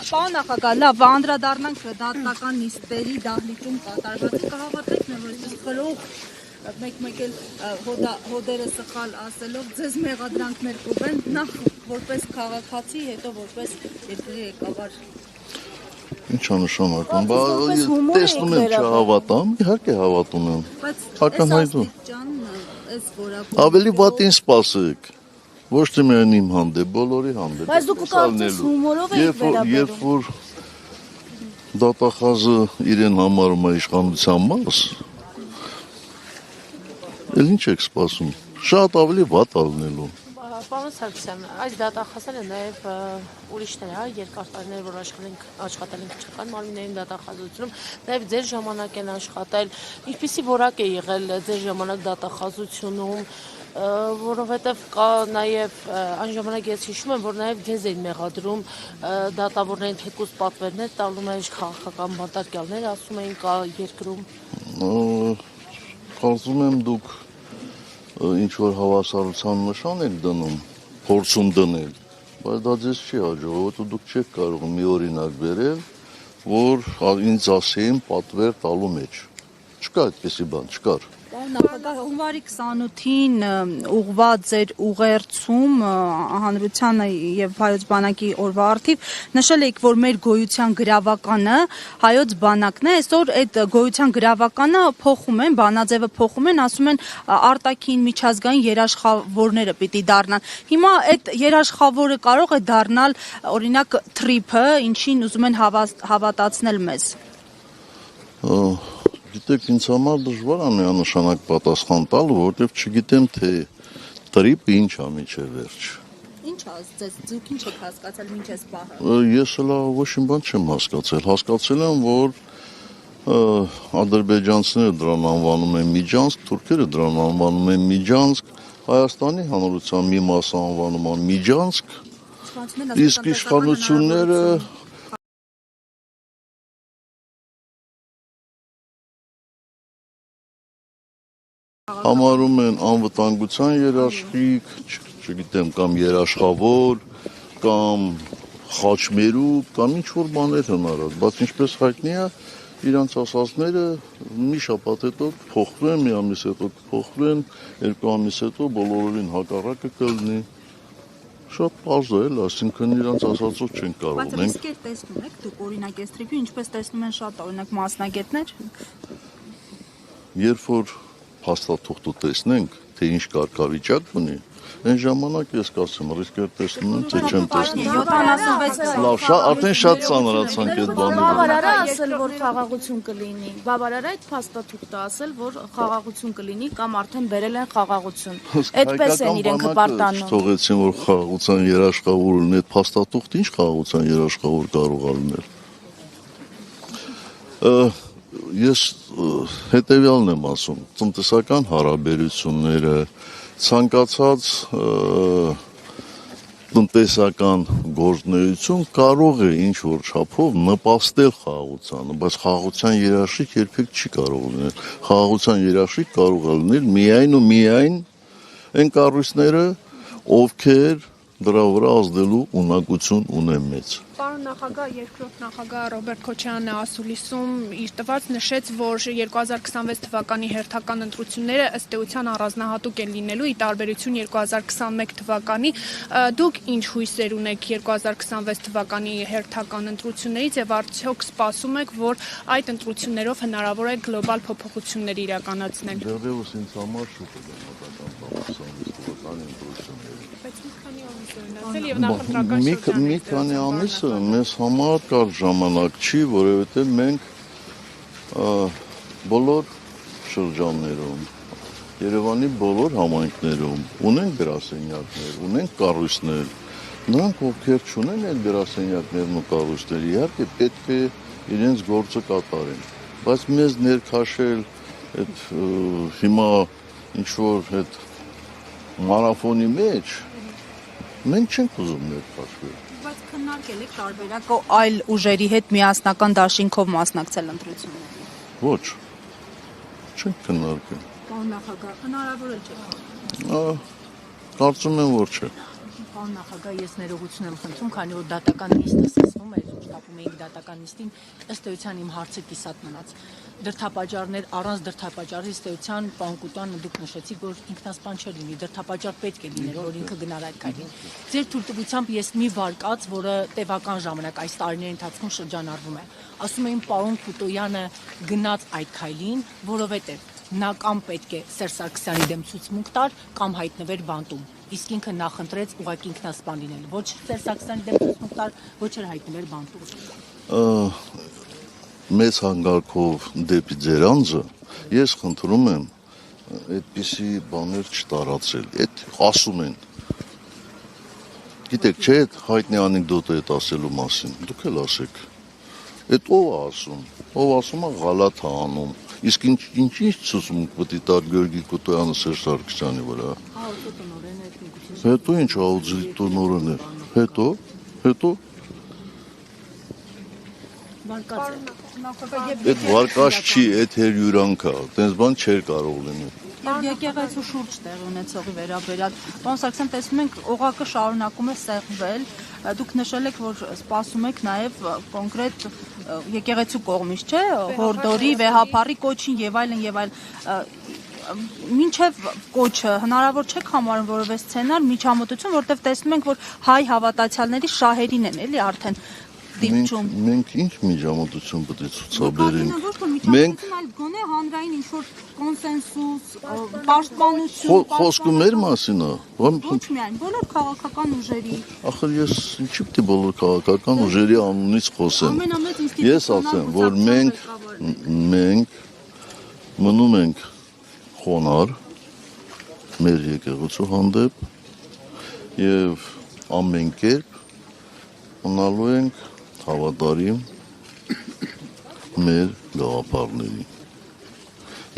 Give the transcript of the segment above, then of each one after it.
Պարոն նախագահ, լավ, անդրադառնանք դատական նիստերի դահլիճում կատարվածի կհավատեք, որպես խրող մեկ էլ հոդերը սխալ ասելով ձեզ մեղադրանքներ կուղեն, նախ որպես քաղաքացի, հետո որպես երկրի ղեկավար։ Ինչ անշանակում, տեսնում եմ չհավատամ, իհարկե հավատում եմ, ակնհայտում։ Ավելի վատին սպասեք, ոչ թե միայն իմ հանդեպ, բոլորի հանդեպ։ Բայց դուք կարծես հումորով եք վերաբերում։ Երբ որ դատախազը իրեն համարում է իշխանության մաս, էլ ինչ եք սպասում, շատ ավելի վատ ալնելու։ Պարոն Սարգսյան, այս դատախազները նաև ուրիշներ, երկար տարիներ, որ աշխատել են քրթական մարմինների դատախազությունում, նաև ձեր ժամանակ են աշխատել, ինչպիսի որակ է եղել ձեր ժամանակ դատախազությունում, որովհետև կա նաև այն ժամանակ ես հիշում եմ, որ նաև ձեզ էին մեղադրում դատավորներին թեկուզ պատվերներ տալու մեջ, քաղաքական բանտարկյալներ ասում էին կա երկրում։ Կարծում եմ դուք ինչ-որ հավասարության նշան եք դնում, փորձում դնել, բայց դա ձեզ չի հաջողվում, որովհետև դուք չեք կարող մի օրինակ բերել, որ ինձ ասեին պատվեր տալու մեջ։ Չկա այդպիսի բան, չկար։ Նախագահ, հունվարի 28-ին ուղղված ձեր ուղերձում հանրությանը եւ հայոց բանակի օրվա առթիվ նշել եք, որ մեր գոյության գրավականը հայոց բանակն է, այսօր այդ գոյության գրավականը փոխում են, բանաձևը փոխում են, ասում են արտաքին միջազգային երաշխավորները պիտի դառնան։ Հիմա այդ երաշխավորը կարող է դառնալ օրինակ թրիփը, ինչին ուզում են հավատացնել մեզ։ Գիտեք, ինձ համար դժվար է միանշանակ պատասխան տալ, որովհետև չգիտեմ, թե տրիպը ինչ է մինչև վերջ։ Ինչ ասես, դուք ինչ եք հասկացել մինչ այս պահը։ Ես հլա ոչ մի բան չեմ հասկացել։ Հասկացել եմ, որ ադրբեջանցիները դրան անվանում են Միջանցք, թուրքերը դրան անվանում են Միջանցք, Հայաստանի հանրության մի մասը անվանում են Միջանցք, իսկ իշխանությունները համարում են անվտանգության երաշխիք, չգիտեմ, կամ երաշխավոր, կամ խաչմերուկ, կամ ինչ-որ բաներ հնարած, բայց ինչպես հայտնի է, իրանց ասածները մի շաբաթ հետո փոխվեն, մի ամիս հետո փոխվեն, 2 ամիս հետո բոլորովին հակառակը կլինի։ Շատ պարզ է, այսինքն իրանց ասածով չեն կարող։ Բայց իսկ է տեսնում եք դուք օրինակ այս տրիփի, ինչպես տեսնում են շատ օրինակ մասնագետներ։ Երբ որ փաստաթուղթը տեսնենք, թե ինչ կարգավիճակ ունի, այն ժամանակ ես կասեմ, ռիսկ է տեսնում եմ, թե չեմ տեսնում։ 76 Լավ, արդեն շատ ծանրացանք այդ բանի վրա։ Բավարար է ասել, որ խաղաղություն կլինի։ Բավարար է այդ փաստաթուղթը ասել, որ խաղաղություն կլինի կամ արդեն բերել են խաղաղություն։ Այդպես են իրենք հպարտանում։ Թողեցին, որ խաղաղության երաշխավոր լինի, այդ փաստաթուղթը ինչ խաղաղության երաշխավոր կարող է լինել։ Ես հետևյալն եմ ասում, տնտեսական հարաբերությունները, ցանկացած տնտեսական գործունեություն կարող է ինչ-որ չափով նպաստել խաղաղությանը, բայց խաղաղության երաշխիք երբեք չի կարող լինել։ Խաղաղության երաշխիք կարող է լինել միայն ու միայն այն կառույցները, ովքեր դրա վրա ազդելու ունակություն ունեն մեծ։ Պարոն նախագահ, երկրորդ նախագահ Ռոբերտ Քոչարյանն ասուլիսում իր տված նշեց, որ 2026 թվականի հերթական ընտրությունները ըստ էության առանձնահատուկ են լինելու ի տարբերություն 2021 թվականի։ Դուք ինչ հույսեր ունեք 2026 թվականի հերթական ընտրություններից եւ արդյոք սպասում եք, որ այդ ընտրություններով հնարավոր է գլոբալ փոփոխություններ իրականացնել։ Դեռևս ինձ համար շուտ է դեմոկրատական 26 թվականի ընտրությունները։ Բայց մի քանի ամիս են ասել եւ նախընտրական շրջան։ Մի քանի ամիսը մեզ համար կար ժամանակ չի, որովհետև մենք բոլոր շրջաններում, Երևանի բոլոր համայնքներում ունենք գրասենյակներ, ունենք կառույցներ, նրանք ովքեր չունեն այդ գրասենյակներն ու կառույցները, իհարկե պետք է իրենց գործը կատարեն, բայց մեզ ներքաշել այդ հիմա ինչ-որ այդ մարաֆոնի մեջ մենք չենք ուզում ներքաշվել։ Բայց քննարկել եք տարբերակ այլ ուժերի հետ միասնական դաշինքով մասնակցել ընտրություններին։ Ոչ, չենք քննարկել։ Պարոն նախագահ, հնարավոր է չէ։ Կարծում եմ, որ չէ։ Պարոն նախագահ, ես ներողություն եմ խնդրում, քանի որ դատական նիստը սկսվում էր, շտապում էինք դատական նիստին, ըստ էության իմ հարցը կիսատ մնաց։ Դրդապատճառներ առանց դրդապատճառի ըստ էության պարոն Կուտյանը դուք նշեցիք, որ ինքնասպան չէ լինի, դրդապատճառ պետք է լիներ, որ ինքը գնար այդ քայլին։ Ձեր թույլտվությամբ ես մի վարկած, որը տևական ժամանակ այս տարիների ընթացքում շրջանառվում է, ասում եմ պարոն Կուտոյանը գնաց այդ քայլին, որովհետև նա կամ պետք է Սերժ Սարգսյանի դեմ ցուցմունք տար կամ հայտնվեր բանտում։ Իսկ ինքը նախընտրեց ուղղակի ինքնասպան լինել։ Ոչ Սերժ Սարգսյանի դեմ ցուցմունք տար, ոչ էլ հայտնվեր բանտում։ Մեծ հանգարքով դեպի ձեր անձը ես խնդրում եմ այդպիսի բաներ չտարածել։ Այդ ասում են։ Գիտեք, չէ՞ այդ հայտնի անեկդոտը այդ ասելու մասին։ Դուք էլ ասեք։ Այդ ով է ասում։ Ով ասում է գալաթ է անում։ Իսկ ինչ ցուցմունք պետք է տար Գյորգի Կուտոյանը Սերժ Սարգսյանի վրա։ Հետո ինչ աուդիտորն է։ Հետո Այդ վարկած չի, այդ հերյուրանք է, տենց բան չէր կարող լինել։ Եվ եկեղեցու շուրջ տեղ ունեցողի վերաբերյալ պարոն Սարգսյան, տեսնում ենք օղակը շարունակում է սեղմվել, դուք նշել եք, որ սպասում եք նաև կոնկրետ եկեղեցու կողմից, չէ՞, հորդորի, վեհափառի կոչին եւ այլն, մինչև կոչը հնարավոր չէ համարում որևէ սցենար, միջամտություն, որտեղ տեսնում ենք, որ հայ հավատացյալների շահերին են էլի արդեն դիպչում։ Մենք ինչ միջամտություն պետք է ցուցաբերենք։ Մենք գոնե հանրային ինչ-որ կոնսենսուս, պաշտպանություն, խոսքը մեր մասին է։ Ոչ միայն, բոլոր քաղաքական ուժերի։ Ախր ես ինչի՞ պետք է բոլոր քաղաքական ուժերի անունից խոսեմ։ Ես ասեմ, որ մենք մնում ենք խոնար մեր եկեղեցու հանդեպ եւ ամեն կերպ ունալու ենք հավատարիմ մեր գաղափարներին։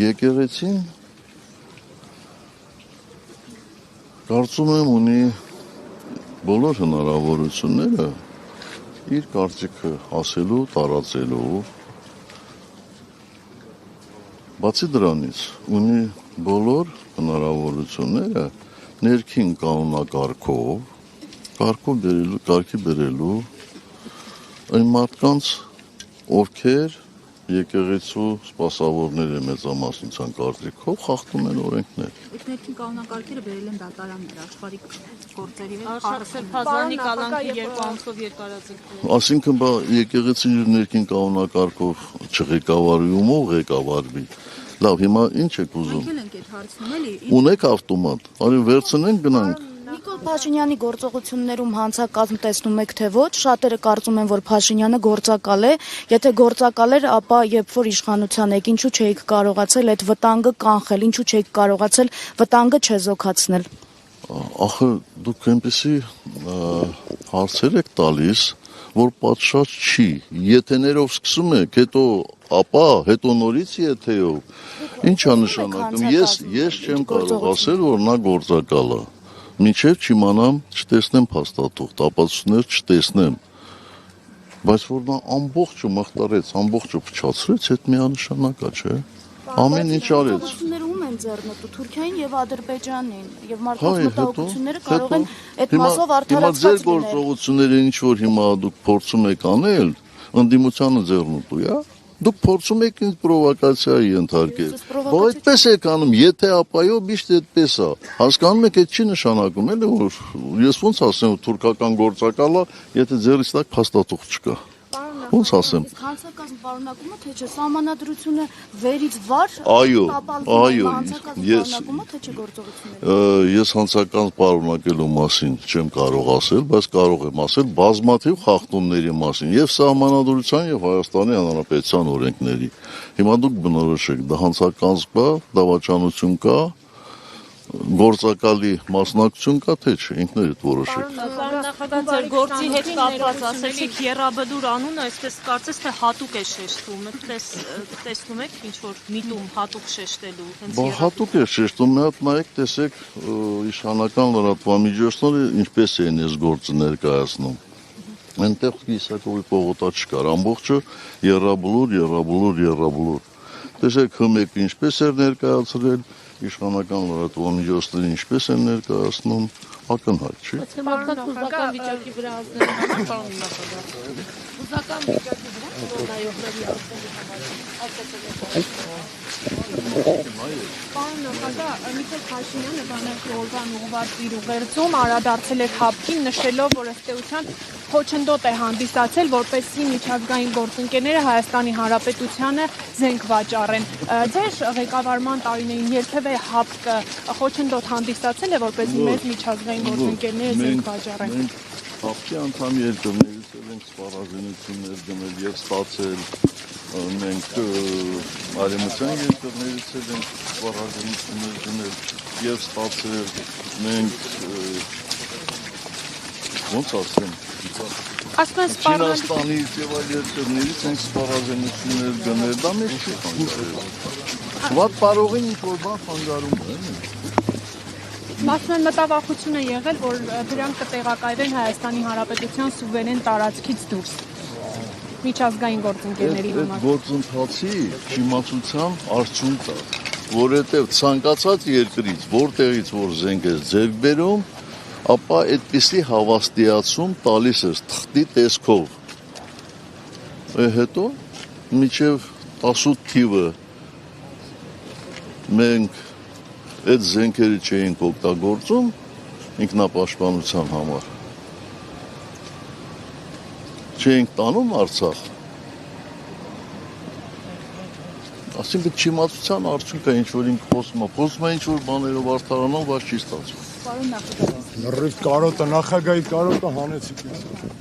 Եկեղեցին կարծում եմ ունի բոլոր հնարավորությունները իր կարծիքը ասելու, տարածելու։ Բացի դրանից ունի բոլոր հնարավորությունները ներքին կարգի բերելու այն մարդկանց, ովքեր եկեղեցու սպասավորները մեծամասնության կարծիքով խախտում են օրենքներ։ Այդ ներքին կանոնակարգերը բերել են դատարաններ, աշխարհիկ գործերի Արշակսել Փազանի կալանքի 2 ամսով երկարաձգվել։ Այսինքն եկեղեցին իր ներքին կանոնակարգով չղեկավարում ով ղեկավարվի։ Լավ, հիմա ինչ եք ուզում։ Եկել ենք այդ հարցնում էլի։ Ունեք ավտոմատ, արի վերցնենք գնանք։ Նիկոլ Փաշինյանի գործողություններում հանցակազմ տեսնում եք թե ոչ, շատերը կարծում են, որ Փաշինյանը գործակալ է, եթե գործակալ էր, ապա երբ որ իշխանության եք, ինչու չէիք կարողացել այդ վտանգը կանխել, ինչու չէիք կարողացել վտանգը չեզոքացնել։ Ախր դուք այնպեսի հարցեր եք տալիս, որ պատշաճ չի, եթեներով սկսում եք, հետո նորից եթեով, ինչ է նշանակում, ես չեմ կարող ասել, որ նա գործակալ է, մինչև չիմանամ, չտեսնեմ փաստաթուղթ, ապացույցներ չտեսնեմ, բայց որ նա ամբողջը մխտարեց, ամբողջը փչացրեց, այդ միանշանակ է, չէ, ամեն ինչ արեց։ Գործողությունները ում են ձեռնտու, Թուրքիային եւ Ադրբեջանին, եւ մարդկանց մտահոգությունները կարող են այդ մասով արդարացված Հիմա ձեր գործողությունները ինչ որ հիմա դուք փորձում եք անել, ընդդիմությանը ձեռնտու է, դուք փորձում եք ինձ պրովոկացիայի ենթարկել։ Բայց այդպես եք անում, եթե ապայո միշտ այդպես է։ Հասկանում եք, այդ չի նշանակում, էլի որ ես ոնց ասեմ, թուրքական գործակալա, եթե ձեռից տակ փաստաթուղթ չկա։ Ոնց ասեմ։ Հանցակազմ պարունակումը թե չէ, սահմանադրությունը վերից վար Այո, պարունակումը թե չէ գործողությունները։ Ես հանցակազմ պարունակելու մասին չեմ կարող ասել, բայց կարող եմ ասել բազմաթիվ խախտումների մասին եւ սահմանադրության եւ Հայաստանի Հանրապետության օրենքների։ Հիմա դուք բնորոշեք, դա հանցակազմ կա, դավաճանություն կա, գործակալի մասնակցություն կա թե չէ, ինքներդ որոշեք։ Պարոն նախագահ, ձեր գործի հետ կապված ասեցիք Եռաբլուր անունը, այսպես կարծես թե հատուկ է շեշտվում, տեսնում եք ինչ որ միտում հատուկ շեշտելու, հենց հատուկ է շեշտում, մի հատ նայեք, տեսեք իշխանական լրատվամիջոցները ինչպես են այս գործը ներկայացնում։ Այնտեղ Իսակովի պողոտա չկար, ամբողջը Եռաբլուր։ Տեսեք ՀՄԵԿ ինչպես էր ներկայացրել, իշխանական լրատվամիջոցները ինչպես են ներկայացնում, ակնհայտ չի։ Բայց մարդկանց հուզական վիճակի վրա ազդելու համար պարոն նախագահ։ Հուզական վիճակի վրա նայողների ազդելու համար Պարոն նախագահ, Նիկոլ Փաշինյանը բանակի օրվան ուղղված իր ուղերձում անդրադարձել է խաբկին, նշելով, որ ըստ էության խոչընդոտ է հանդիսացել, որպեսզի միջազգային գործընկերները Հայաստանի Հանրապետությանը զենք վաճառեն։ Ձեր ղեկավարման տարիներին երբևէ ՀԱՊԿ-ը խոչընդոտ հանդիսացել է, որպեսզի մեծ միջազգային գործընկերները զենք վաճառեն։ Մենք ՀԱՊԿ-ի անդամ երկրներից ենք սպառազինություններ գնել եւ ստացել, մենք արևմտյան երկրներից ենք սպառազինություններ գնել եւ ստացել, մենք ոնց ասեմ, Չինաստանից եւ այլ երկրներից ենք սպառազինություններ գնել, դա մեզ չի խանգարում։ Վատ պարողին ինչ-որ բան խանգարում է։ Մասնեն մտավախություն է եղել, որ դրանք կտեղակայվեն Հայաստանի Հանրապետության սուվերեն տարածքից դուրս միջազգային գործընկերների համար։ Այդ գործընթացի չիմացության արդյունք է, որովհետև ցանկացած երկրից, որտեղից որ զենք է ձեռք բերում, ապա այդպիսի հավաստիացում տալիս է թղթի տեսքով։ Հետո մինչև 18 թիվը մենք այդ զենքերը չէինք օգտագործում ինքնապաշտպանության համար։ Չէինք տանում Արցախ։ Այսինքն չիմացության արդյունք է ինչ-որ ինքը խոսում է ինչ-որ բաներով արդարանալ, բայց չի ստացվում։ Պարոն նախագահ, Լրիվ կարոտը, նախագահի կարոտը հանեցիք ինձ։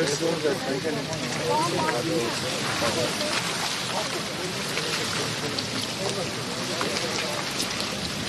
Այսօր